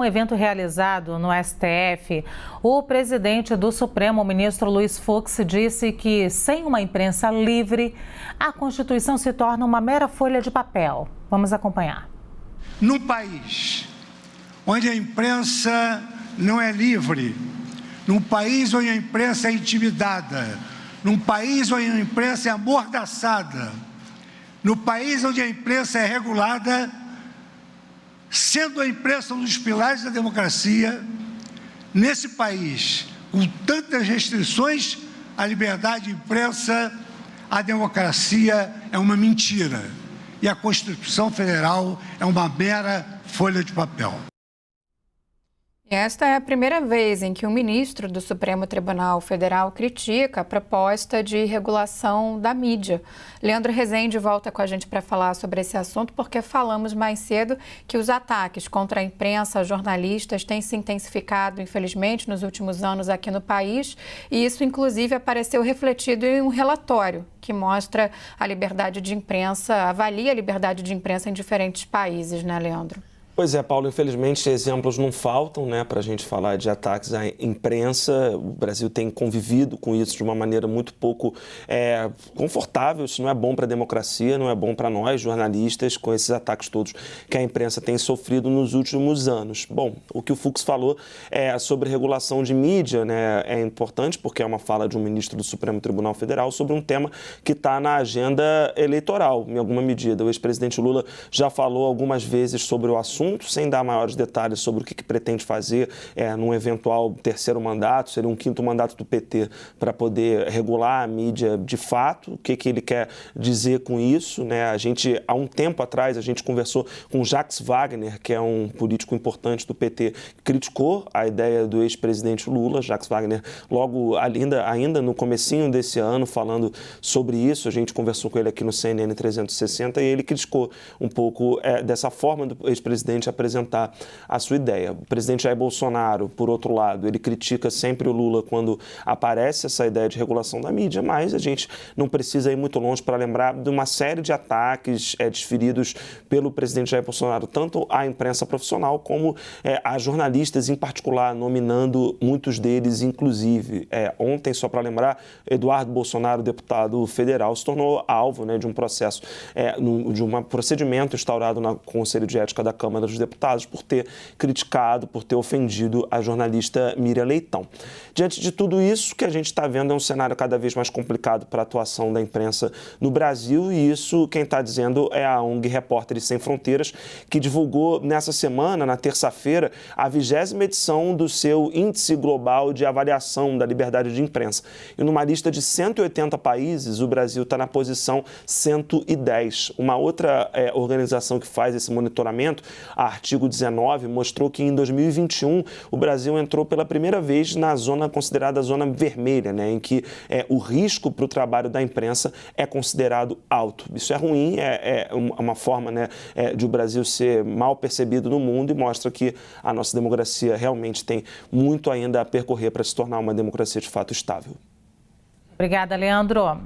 Um evento realizado no STF, o presidente do Supremo, o ministro Luiz Fux, disse que sem uma imprensa livre, a Constituição se torna uma mera folha de papel. Vamos acompanhar. Num país onde a imprensa não é livre, num país onde a imprensa é intimidada, num país onde a imprensa é amordaçada, no país onde a imprensa é regulada, sendo a imprensa um dos pilares da democracia, nesse país, com tantas restrições à liberdade de imprensa, a democracia é uma mentira e a Constituição Federal é uma mera folha de papel. Esta é a primeira vez em que um ministro do Supremo Tribunal Federal critica a proposta de regulação da mídia. Leandro Rezende volta com a gente para falar sobre esse assunto, porque falamos mais cedo que os ataques contra a imprensa, jornalistas, têm se intensificado, infelizmente, nos últimos anos aqui no país, e isso, inclusive, apareceu refletido em um relatório que mostra a liberdade de imprensa, avalia a liberdade de imprensa em diferentes países, né, Leandro? Pois é, Paulo, infelizmente exemplos não faltam, né, para a gente falar de ataques à imprensa. O Brasil tem convivido com isso de uma maneira muito pouco confortável. Isso não é bom para a democracia, não é bom para nós, jornalistas, com esses ataques todos que a imprensa tem sofrido nos últimos anos. Bom, o que o Fux falou sobre regulação de mídia, né, é importante porque é uma fala de um ministro do Supremo Tribunal Federal sobre um tema que está na agenda eleitoral, em alguma medida. O ex-presidente Lula já falou algumas vezes sobre o assunto, sem dar maiores detalhes sobre o que pretende fazer num eventual terceiro mandato, seria um quinto mandato do PT, para poder regular a mídia de fato. O que ele quer dizer com isso, né? Há um tempo atrás, a gente conversou com Jacques Wagner, que é um político importante do PT, que criticou a ideia do ex-presidente Lula. Jacques Wagner, logo ainda no comecinho desse ano, falando sobre isso, a gente conversou com ele aqui no CNN 360 e ele criticou um pouco dessa forma do ex-presidente apresentar a sua ideia. O presidente Jair Bolsonaro, por outro lado, ele critica sempre o Lula quando aparece essa ideia de regulação da mídia, mas a gente não precisa ir muito longe para lembrar de uma série de ataques desferidos pelo presidente Jair Bolsonaro, tanto à imprensa profissional como a jornalistas em particular, nominando muitos deles, inclusive. Ontem, só para lembrar, Eduardo Bolsonaro, deputado federal, se tornou alvo, né, de um processo, de um procedimento instaurado no Conselho de Ética da Câmara dos Deputados por ter criticado, por ter ofendido a jornalista Miriam Leitão. Diante de tudo isso, o que a gente está vendo é um cenário cada vez mais complicado para a atuação da imprensa no Brasil, e isso quem está dizendo é a ONG Repórteres Sem Fronteiras, que divulgou nessa semana, na terça-feira, a 20ª edição do seu Índice Global de Avaliação da Liberdade de Imprensa. E numa lista de 180 países, o Brasil está na posição 110. Uma outra organização que faz esse monitoramento, a Artigo 19, mostrou que em 2021 o Brasil entrou pela primeira vez na zona considerada zona vermelha, né, em que o risco para o trabalho da imprensa é considerado alto. Isso é ruim, uma forma, né, de o Brasil ser mal percebido no mundo, e mostra que a nossa democracia realmente tem muito ainda a percorrer para se tornar uma democracia de fato estável. Obrigada, Leandro.